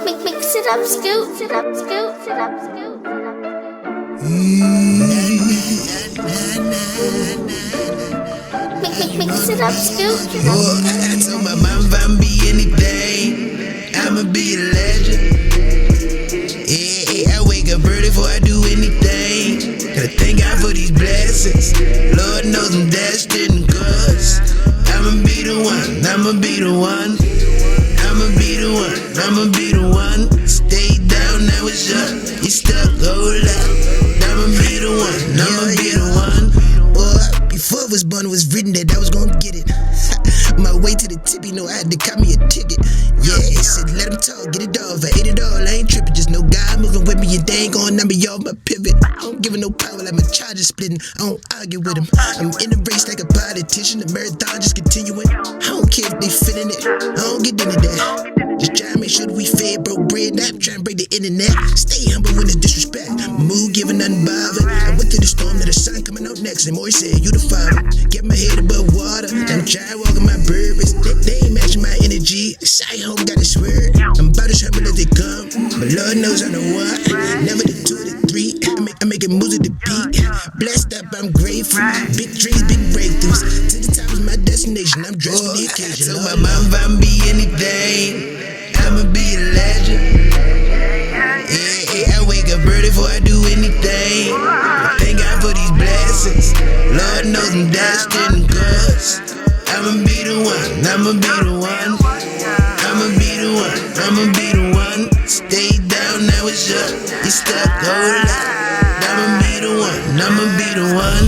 Mix it up, scoop, sit up, scoop, sit up, scoop. Mix it up, scoop. I told my mom if I'ma be anything, I'ma be a legend. Yeah, I wake up early before I do anything. Gotta thank God for these blessings. Lord knows I'm destined, cause I'ma be the one, I'ma be the one. I'ma be the one, I'ma be the one. Stay down, now it's up, you stuck, hold up. I'ma be the one, I'ma be the one. Before I was born, it was written that I was gonna get it. My way to the tip, you know I had to cut me a ticket. Yeah, he said let him talk, get it off. I ate it all, I ain't tripping. Just no God moving with me and they ain't gonna number y'all my pivot. I don't give him no power like my charge is splitting. I don't argue with him. I'm in the race like a politician, the marathon just continuing. I don't care if they feeling it, I don't get into that. Just try to make sure that we fed, broke bread, not trying to break the internet. Stay humble when it's disrespect. Move, giving nothing bothered. I went through the storm, now the sun coming out next. And Maury said, you the father. Get my head above water. Now I'm trying to walk on my purpose. They ain't matching my energy. Side home got this word. I'm about as humble as they come. But Lord knows I know what. Never the 2 or the 3. I'm making moves at the peak. Blessed up, I'm grateful. Big dreams, big breakthroughs. To the top is my destination. I'm dressed for the occasion. I told my mom if I'ma be anything, I'ma be a legend. Yeah, I wake up early before I do anything. Thank God for these blessings. Lord knows I'm destined, cause I'ma be the one, I'ma be the one. I'ma be the one, I'ma be the one. Stay down, now it's up, you stuck, hold up. I'ma be the one, I'ma be the one.